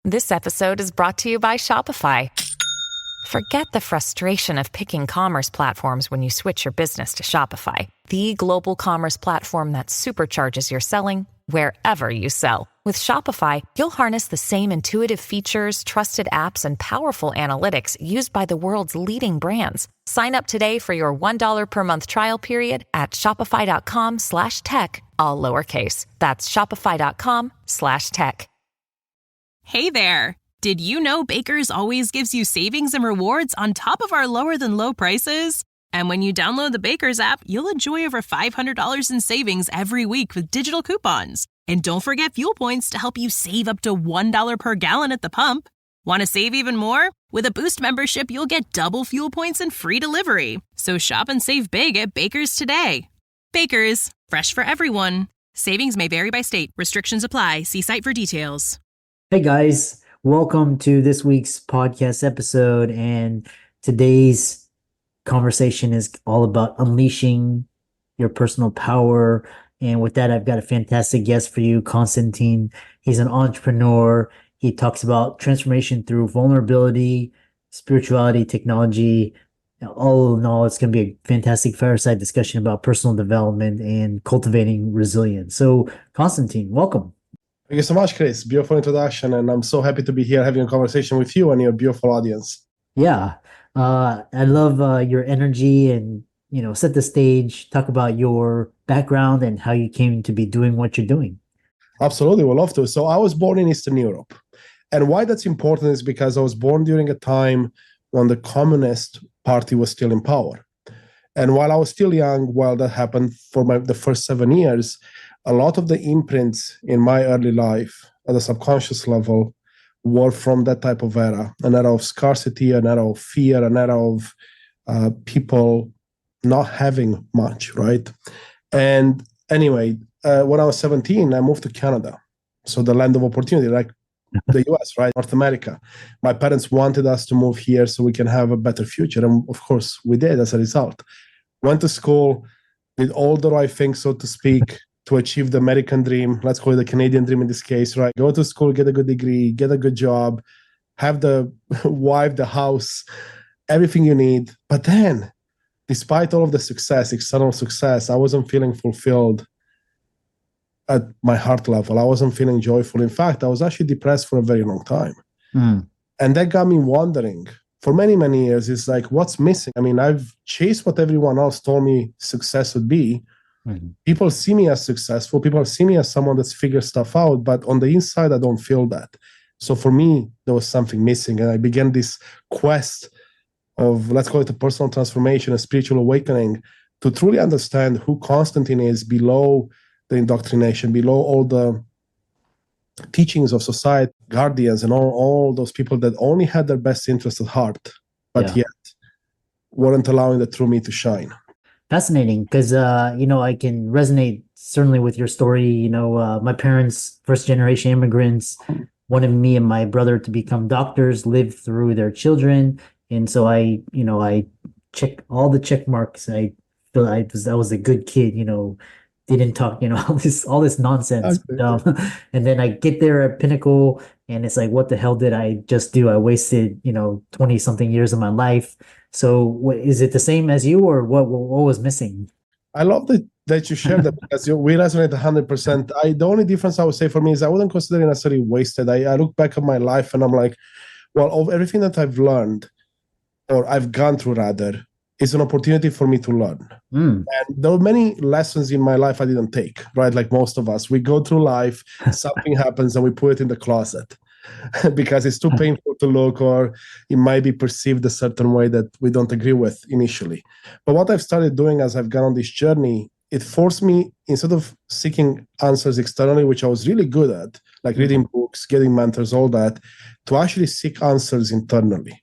This episode is brought to you by Shopify. Forget the frustration of picking commerce platforms when you switch your business to Shopify, the global commerce platform that supercharges your selling wherever you sell. With Shopify, you'll harness the same intuitive features, trusted apps, and powerful analytics used by the world's leading brands. Sign up today for your $1 per month trial period at shopify.com/tech, all lowercase. That's shopify.com/tech. Hey there! Did you know Baker's always gives you savings and rewards on top of our lower than low prices? And when you download the Baker's app, you'll enjoy over $500 in savings every week with digital coupons. And don't forget fuel points to help you save up to $1 per gallon at the pump. Want to save even more? With a Boost membership, you'll get double fuel points and free delivery. So shop and save big at Baker's today. Baker's, fresh for everyone. Savings may vary by state. Restrictions apply. See site for details. Hey guys, welcome to this week's podcast episode. And today's conversation is all about unleashing your personal power. And with that, I've got a fantastic guest for you, Constantin. He's an entrepreneur. He talks about transformation through vulnerability, spirituality, technology. All in all, it's going to be a fantastic fireside discussion about personal development and cultivating resilience. So, Constantin, welcome. Thank you so much, Chris. Beautiful introduction. And I'm so happy to be here having a conversation with you and your beautiful audience. Yeah. I love your energy and, set the stage, talk about your background and how you came to be doing what you're doing. Absolutely. We'd love to. So I was born in Eastern Europe. And why that's important is because I was born during a time when the Communist Party was still in power. And while I was still young, while that happened for the first 7 years, a lot of the imprints in my early life at a subconscious level were from that type of era, an era of scarcity, an era of fear, an era of people not having much, right? And anyway, when I was 17, I moved to Canada. So the land of opportunity, like the US, right? North America. My parents wanted us to move here so we can have a better future. And of course, we did as a result. Went to school, did all the right things, so to speak, to achieve the American dream. Let's call it the Canadian dream in this case, right? Go to school, get a good degree, get a good job, have the wife, the house, everything you need. But then, despite all of the success, external success, I wasn't feeling fulfilled at my heart level. I wasn't feeling joyful. In fact, I was actually depressed for a very long time. And that got me wondering for many, many years. It's like, what's missing? I mean, I've chased what everyone else told me success would be. People see me as successful. People see me as someone that's figured stuff out. But on the inside, I don't feel that. So for me, there was something missing. And I began this quest of, let's call it a personal transformation, a spiritual awakening, to truly understand who Constantin is below the indoctrination, below all the teachings of society, guardians, and all those people that only had their best interests at heart, but yet weren't allowing the true me to shine. Fascinating, because I can resonate certainly with your story. My parents, first generation immigrants, wanted me and my brother to become doctors, live through their children, and so I check all the check marks. I feel I was a good kid. Didn't talk, all this nonsense. And then I get there at Pinnacle, and it's like, what the hell did I just do? I wasted 20 something years of my life. So is it the same as you, or what was missing? I love that you shared that, because we resonate 100%. The only difference I would say for me is I wouldn't consider it necessarily wasted. I look back at my life and I'm like, well, of everything that I've learned, or I've gone through rather, is an opportunity for me to learn. And there are many lessons in my life I didn't take, right? Like most of us, we go through life, something happens and we put it in the closet because it's too painful to look, or it might be perceived a certain way that we don't agree with initially. But what I've started doing as I've gone on this journey, it forced me, instead of seeking answers externally, which I was really good at, like reading books, getting mentors, all that, to actually seek answers internally.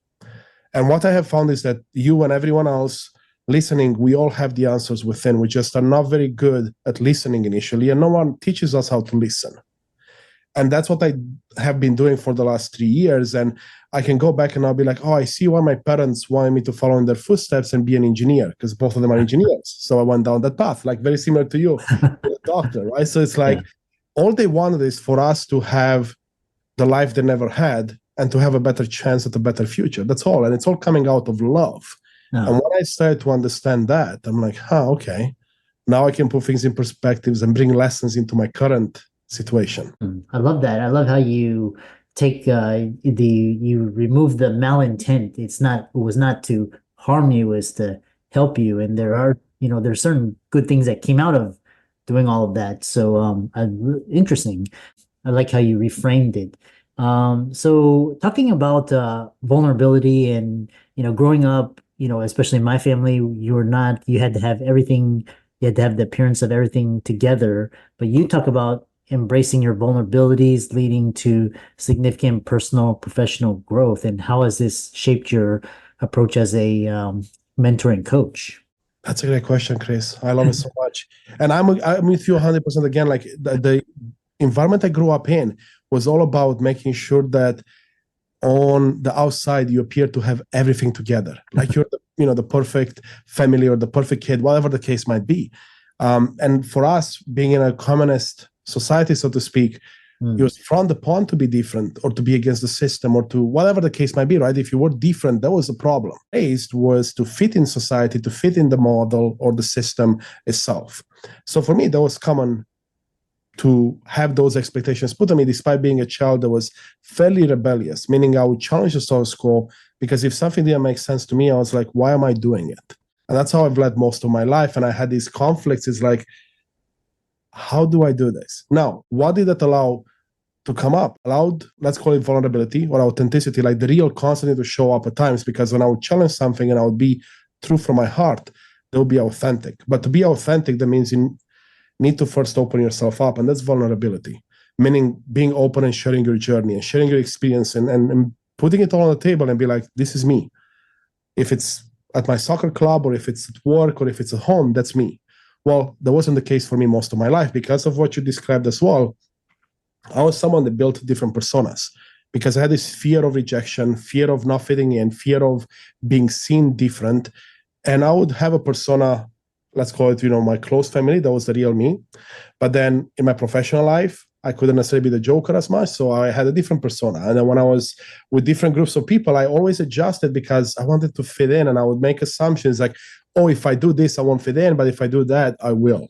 And what I have found is that you and everyone else listening, we all have the answers within. We just are not very good at listening initially, and no one teaches us how to listen. And that's what I have been doing for the last 3 years. And I can go back and I'll be like, oh, I see why my parents wanted me to follow in their footsteps and be an engineer, because both of them are engineers. So I went down that path, like very similar to you, a doctor, right? So it's like all they wanted is for us to have the life they never had and to have a better chance at a better future. That's all. And it's all coming out of love. No. And when I started to understand that, I'm like, okay, now I can put things in perspectives and bring lessons into my current situation. I love that. I love how you take you remove the malintent. It was not to harm you, it was to help you. And there's certain good things that came out of doing all of that. So interesting. I like how you reframed it. So talking about vulnerability and growing up, especially in my family, you had to have everything, you had to have the appearance of everything together. But you talk about embracing your vulnerabilities, leading to significant personal, professional growth. And how has this shaped your approach as a mentor and coach? That's a great question, Chris. I love it so much. And I'm with you 100% again. Like the environment I grew up in was all about making sure that on the outside you appear to have everything together. Like you're the perfect family or the perfect kid, whatever the case might be. And for us, being in a communist society, so to speak, it was frowned upon to be different or to be against the system or to whatever the case might be, right? If you were different, that was a problem. Raised was to fit in society, to fit in the model or the system itself. So for me, that was common to have those expectations put on me, despite being a child that was fairly rebellious, meaning I would challenge the status quo, because if something didn't make sense to me, I was like, why am I doing it? And that's how I've led most of my life. And I had these conflicts. It's like, how do I do this? Now, what did that allow to come up? Allowed, let's call it vulnerability or authenticity, like the real Constantine to show up at times, because when I would challenge something and I would be true from my heart, they would be authentic. But to be authentic, that means you need to first open yourself up, and that's vulnerability, meaning being open and sharing your journey and sharing your experience and putting it all on the table and be like, this is me. If it's at my soccer club or if it's at work or if it's at home, that's me. Well, that wasn't the case for me most of my life because of what you described as well. I was someone that built different personas because I had this fear of rejection, fear of not fitting in, fear of being seen different. And I would have a persona, let's call it, my close family, that was the real me. But then in my professional life, I couldn't necessarily be the joker as much. So I had a different persona. And then when I was with different groups of people, I always adjusted because I wanted to fit in, and I would make assumptions like, oh, if I do this, I won't fit in. But if I do that, I will.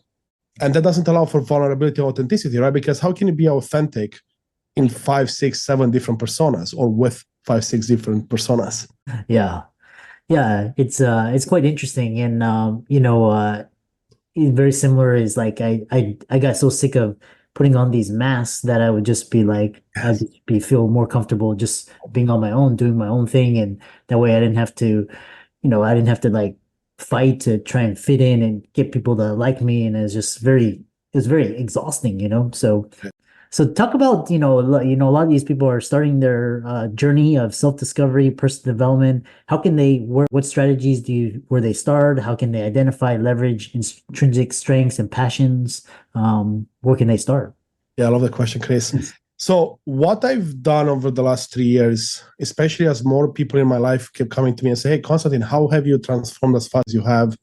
And that doesn't allow for vulnerability or authenticity, right? Because how can you be authentic in 5, 6, 7 different personas or with 5, 6 different personas? Yeah. It's quite interesting. And, very similar is like, I got so sick of putting on these masks that I would just be like, I'd just feel more comfortable just being on my own, doing my own thing. And that way I didn't have to like fight to try and fit in and get people to like me. And it was very exhausting, so talk about, a lot of these people are starting their journey of self-discovery, personal development. How can what strategies where they start? How can they identify, leverage intrinsic strengths and passions? Where can they start? Yeah, I love the question, Chris. So what I've done over the last 3 years, especially as more people in my life kept coming to me and say, hey, Constantin, how have you transformed as far as you have?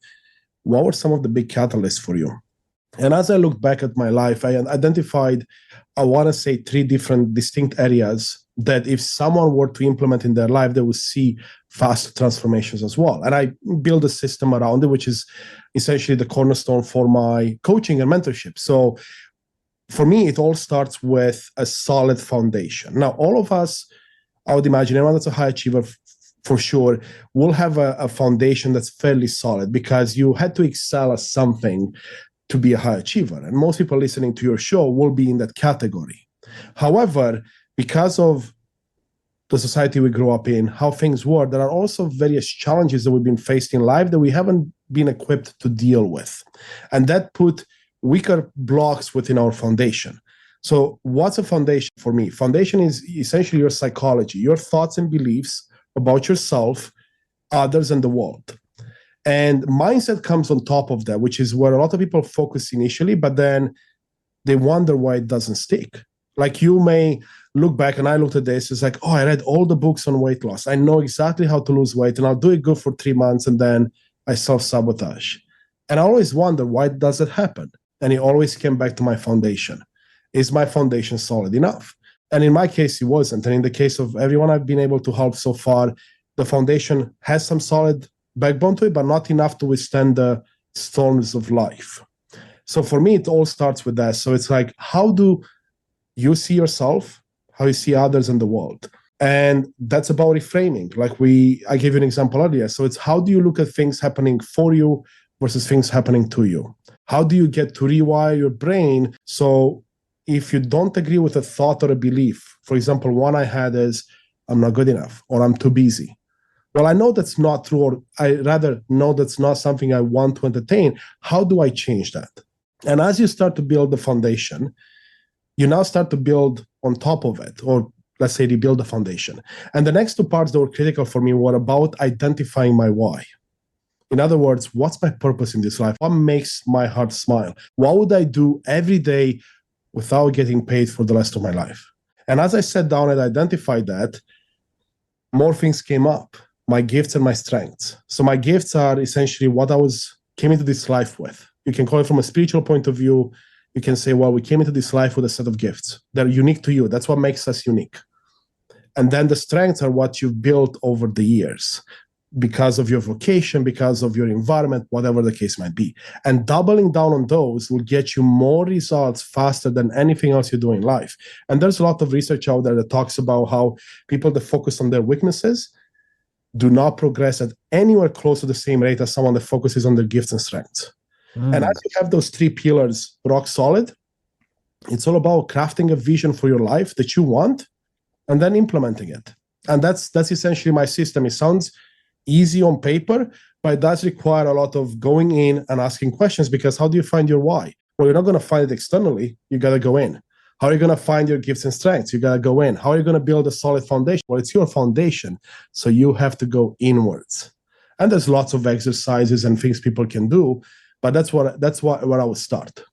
What were some of the big catalysts for you? And as I look back at my life, I identified, I want to say 3 different distinct areas that if someone were to implement in their life, they would see fast transformations as well. And I build a system around it, which is essentially the cornerstone for my coaching and mentorship. So for me, it all starts with a solid foundation. Now, all of us, I would imagine, anyone that's a high achiever for sure, will have a foundation that's fairly solid because you had to excel at something to be a high achiever. And most people listening to your show will be in that category. However, because of the society we grew up in, how things were, there are also various challenges that we've been faced in life that we haven't been equipped to deal with. And that put weaker blocks within our foundation. So what's a foundation for me? Foundation is essentially your psychology, your thoughts and beliefs about yourself, others, and the world. And mindset comes on top of that, which is where a lot of people focus initially, but then they wonder why it doesn't stick. Like you may look back, and I looked at this, it's like, oh, I read all the books on weight loss. I know exactly how to lose weight, and I'll do it good for 3 months, and then I self-sabotage. And I always wonder, why does it happen? And it always came back to my foundation. Is my foundation solid enough? And in my case, it wasn't. And in the case of everyone I've been able to help so far, the foundation has some solid backbone to it, but not enough to withstand the storms of life. So for me, it all starts with that. So it's like, how do you see yourself, how you see others in the world? And that's about reframing. Like I gave you an example earlier. So it's how do you look at things happening for you versus things happening to you? How do you get to rewire your brain? So if you don't agree with a thought or a belief, for example, one I had is, I'm not good enough, or I'm too busy. Well, I know that's not true, or I rather know that's not something I want to entertain. How do I change that? And as you start to build the foundation, you now start to build on top of it, or let's say rebuild the foundation. And the next two parts that were critical for me were about identifying my why. In other words, what's my purpose in this life? What makes my heart smile? What would I do every day without getting paid for the rest of my life? And as I sat down and identified that, more things came up, my gifts and my strengths. So my gifts are essentially what came into this life with. You can call it from a spiritual point of view. You can say, well, we came into this life with a set of gifts. They're unique to you. That's what makes us unique. And then the strengths are what you've built over the years because of your vocation, because of your environment, whatever the case might be. And doubling down on those will get you more results faster than anything else you do in life. And there's a lot of research out there that talks about how people that focus on their weaknesses do not progress at anywhere close to the same rate as someone that focuses on their gifts and strengths. And as you have those three pillars rock solid, it's all about crafting a vision for your life that you want and then implementing it. And that's essentially my system. It sounds easy on paper, but it does require a lot of going in and asking questions, because how do you find your why? Well, you're not going to find it externally. You got to go in. How are you going to find your gifts and strengths? You got to go in. How are you going to build a solid foundation? Well, it's your foundation, so you have to go inwards. And there's lots of exercises and things people can do, but that's where I would start.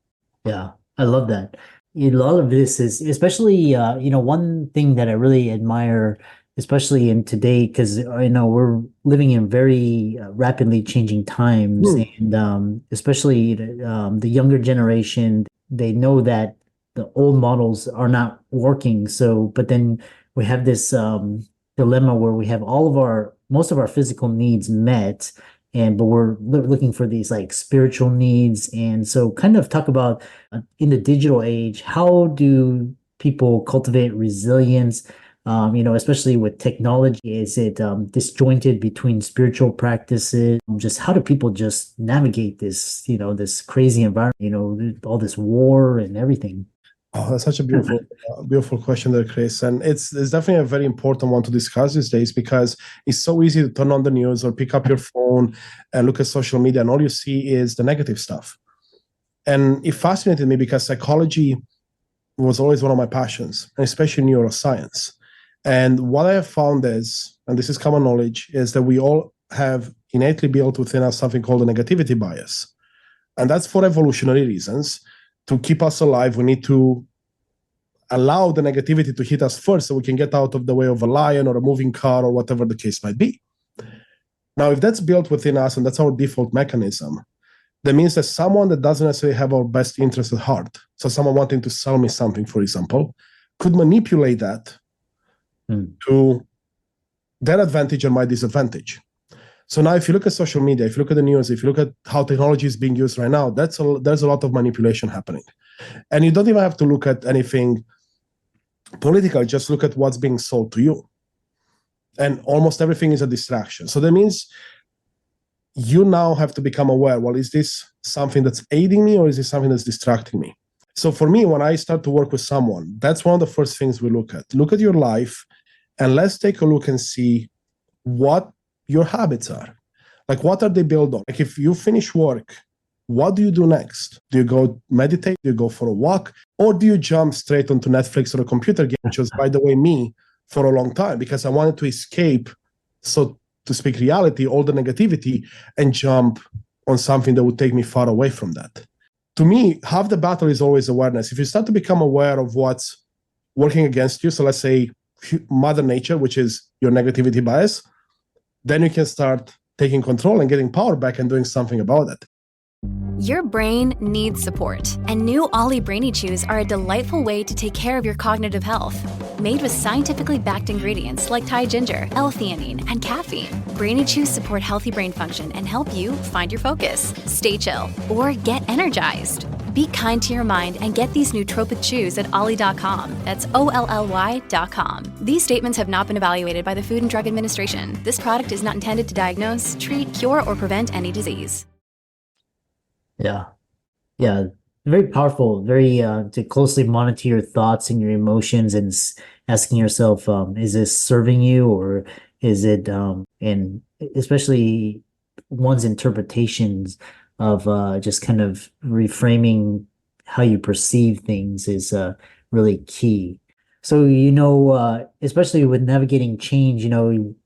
Yeah, I love that. A lot of this is, especially, one thing that I really admire, especially in today, because we're living in very rapidly changing times, and especially the younger generation, they know that the old models are not working. So, but then we have this dilemma where we have most of our physical needs met, but we're looking for these like spiritual needs. And so kind of talk about in the digital age, how do people cultivate resilience, especially with technology? Is it disjointed between spiritual practices? Just how do people just navigate this, this crazy environment, all this war and everything? Oh, that's such a beautiful question there, Chris. And it's definitely a very important one to discuss these days, because it's so easy to turn on the news or pick up your phone and look at social media, and all you see is the negative stuff. And it fascinated me because psychology was always one of my passions, and especially neuroscience. And what I have found is, and this is common knowledge, is that we all have innately built within us something called a negativity bias. And that's for evolutionary reasons. To keep us alive, we need to allow the negativity to hit us first so we can get out of the way of a lion or a moving car or whatever the case might be. Now, if that's built within us and that's our default mechanism, that means that someone that doesn't necessarily have our best interest at heart, so someone wanting to sell me something, for example, could manipulate that to their advantage and my disadvantage. So now if you look at social media, if you look at the news, if you look at how technology is being used right now, there's a lot of manipulation happening. And you don't even have to look at anything political, just look at what's being sold to you. And almost everything is a distraction. So that means you now have to become aware, well, is this something that's aiding me or is this something that's distracting me? So for me, when I start to work with someone, that's one of the first things we look at. Look at your life and let's take a look and see what your habits are. Like, what are they built on? Like, if you finish work, what do you do next? Do you go meditate? Do you go for a walk? Or do you jump straight onto Netflix or a computer game, which was, by the way, me for a long time, because I wanted to escape, so to speak, reality, all the negativity, and jump on something that would take me far away from that. To me, half the battle is always awareness. If you start to become aware of what's working against you, so let's say Mother Nature, which is your negativity bias, then you can start taking control and getting power back and doing something about it. Your brain needs support, and new Ollie Brainy Chews are a delightful way to take care of your cognitive health. Made with scientifically backed ingredients like Thai ginger, L-theanine, and caffeine, Brainy Chews support healthy brain function and help you find your focus, stay chill, or get energized. Be kind to your mind and get these nootropic chews at ollie.com. That's OLLY.com. These statements have not been evaluated by the Food and Drug Administration. This product is not intended to diagnose, treat, cure, or prevent any disease. Yeah. Yeah. Very powerful, very to closely monitor your thoughts and your emotions and asking yourself, is this serving you, or is it, and especially one's interpretations of just kind of reframing how you perceive things is really key. So, especially with navigating change,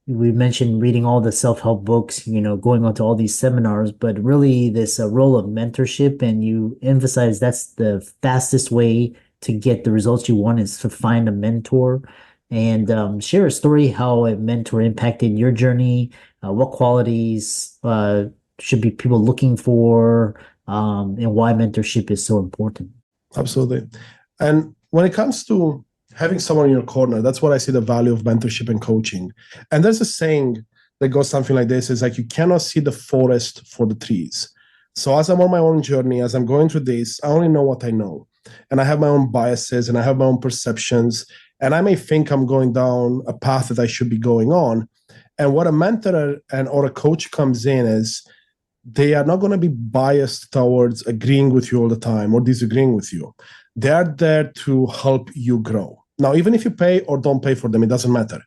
we mentioned reading all the self-help books, going on to all these seminars, but really this role of mentorship, and you emphasize that's the fastest way to get the results you want is to find a mentor. And share a story how a mentor impacted your journey, what qualities should be people looking for, and why mentorship is so important. Absolutely. And when it comes to having someone in your corner, that's what I see the value of mentorship and coaching. And there's a saying that goes something like this, is like, you cannot see the forest for the trees. So as I'm on my own journey, as I'm going through this, I only know what I know. And I have my own biases and I have my own perceptions. And I may think I'm going down a path that I should be going on. And what a mentor or a coach comes in is, they are not going to be biased towards agreeing with you all the time or disagreeing with you. They are there to help you grow. Now, even if you pay or don't pay for them, it doesn't matter.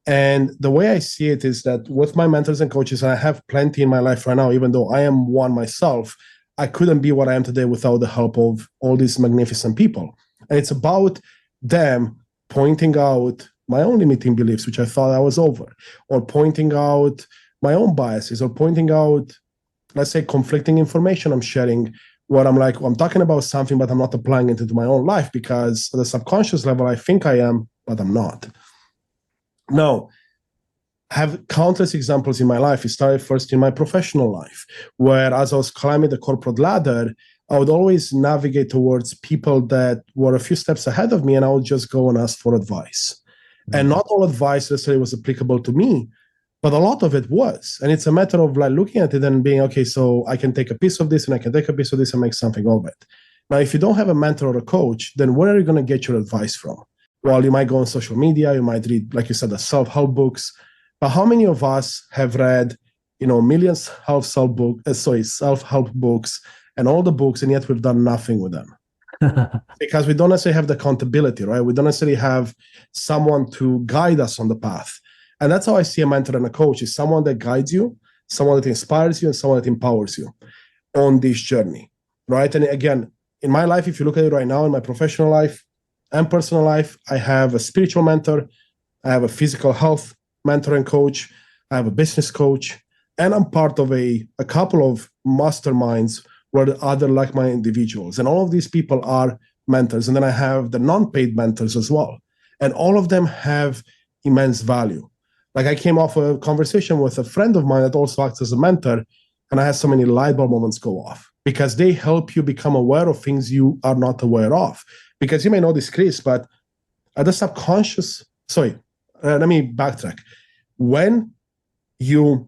And the way I see it is that with my mentors and coaches, and I have plenty in my life right now, even though I am one myself, I couldn't be what I am today without the help of all these magnificent people. And it's about them pointing out my own limiting beliefs, which I thought I was over, or pointing out my own biases, or pointing out, let's say, conflicting information I'm sharing, where I'm like, well, I'm talking about something, but I'm not applying it into my own life, because at the subconscious level, I think I am, but I'm not. Now, I have countless examples in my life. It started first in my professional life, where as I was climbing the corporate ladder, I would always navigate towards people that were a few steps ahead of me, and I would just go and ask for advice. Mm-hmm. And not all advice necessarily was applicable to me, but a lot of it was. And it's a matter of like looking at it and being, okay, so I can take a piece of this and I can take a piece of this and make something of it. Now, if you don't have a mentor or a coach, then where are you going to get your advice from? Well, you might go on social media, you might read, like you said, the self-help books. But how many of us have read, millions of self-help books and all the books, and yet we've done nothing with them? Because we don't necessarily have the accountability, right? We don't necessarily have someone to guide us on the path. And that's how I see a mentor and a coach, is someone that guides you, someone that inspires you, and someone that empowers you on this journey, right? And again, in my life, if you look at it right now, in my professional life and personal life, I have a spiritual mentor, I have a physical health mentor and coach, I have a business coach, and I'm part of a couple of masterminds where the other like-minded individuals. And all of these people are mentors. And then I have the non-paid mentors as well. And all of them have immense value. Like, I came off a conversation with a friend of mine that also acts as a mentor, and I had so many light bulb moments go off, because they help you become aware of things you are not aware of. Because you may know this, Chris, but at the subconscious, let me backtrack. When you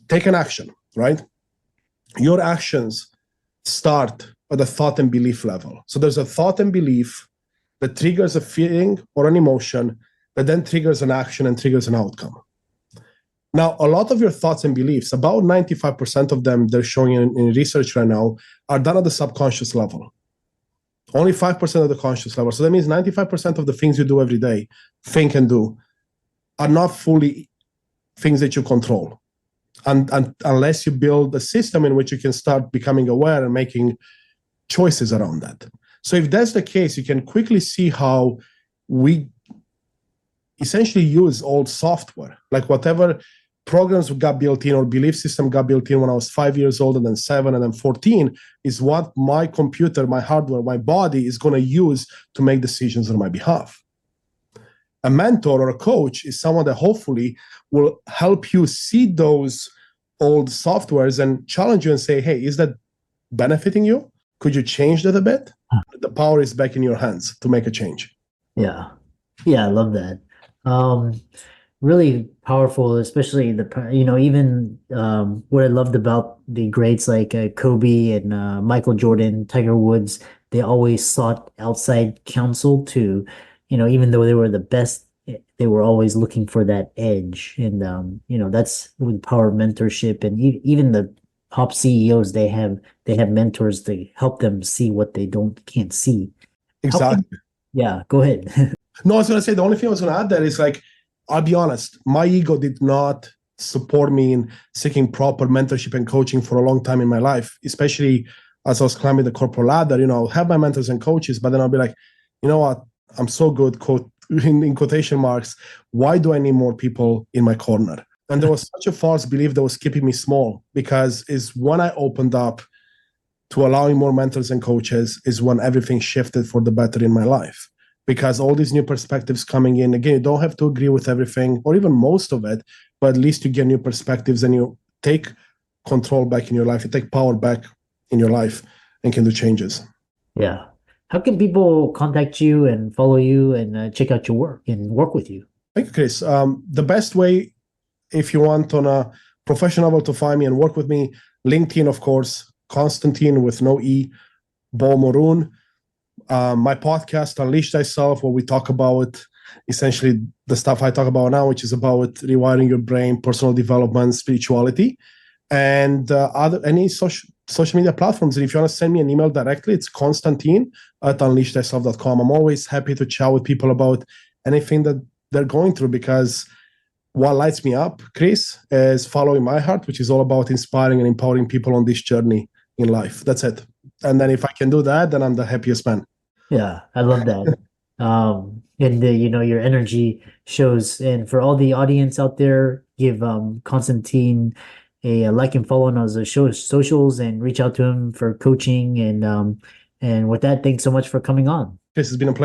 take an action, right? Your actions start at the thought and belief level. So there's a thought and belief that triggers a feeling or an emotion that then triggers an action and triggers an outcome. Now, a lot of your thoughts and beliefs, about 95% of them, they're showing in research right now, are done at the subconscious level. Only 5% of the conscious level. So that means 95% of the things you do every day, think and do, are not fully things that you control. And unless you build a system in which you can start becoming aware and making choices around that. So if that's the case, you can quickly see how we essentially use old software, like whatever programs got built in or belief system got built in when I was 5 years old, and then 7, and then 14, is what my computer, my hardware, my body is going to use to make decisions on my behalf. A mentor or a coach is someone that hopefully will help you see those old softwares and challenge you and say, hey, is that benefiting you? Could you change that a bit? The power is back in your hands to make a change. Yeah. Yeah, I love that. Really powerful, especially even what I loved about the greats like Kobe and Michael Jordan, Tiger Woods, they always sought outside counsel to, even though they were the best, they were always looking for that edge. And, that's with the power of mentorship. And even the top CEOs, they have mentors to help them see what they can't see. Exactly. Yeah, go ahead. No, I was going to say, the only thing I was going to add there is like, I'll be honest, my ego did not support me in seeking proper mentorship and coaching for a long time in my life, especially as I was climbing the corporate ladder. I'll have my mentors and coaches, but then I'll be like, you know what? I'm so good, quote, in quotation marks. Why do I need more people in my corner? And there was such a false belief that was keeping me small, because is when I opened up to allowing more mentors and coaches is when everything shifted for the better in my life. Because all these new perspectives coming in, again, you don't have to agree with everything or even most of it, but at least you get new perspectives and you take control back in your life. You take power back in your life and can do changes. Yeah. How can people contact you and follow you and check out your work and work with you? Thank you, Chris. The best way, if you want on a professional level to find me and work with me, LinkedIn, of course, Constantin with no E, Morun. My podcast, Unleash Thyself, where we talk about essentially the stuff I talk about now, which is about rewiring your brain, personal development, spirituality, and any social media platforms. And if you want to send me an email directly, it's constantin@unleashthyself.com. I'm always happy to chat with people about anything that they're going through, because what lights me up, Chris, is following my heart, which is all about inspiring and empowering people on this journey in life. That's it. And then if I can do that, then I'm the happiest man. Yeah, I love that. And your energy shows. And for all the audience out there, give Constantine a like and follow on his socials and reach out to him for coaching. And with that, thanks so much for coming on. Chris, it's been a pleasure.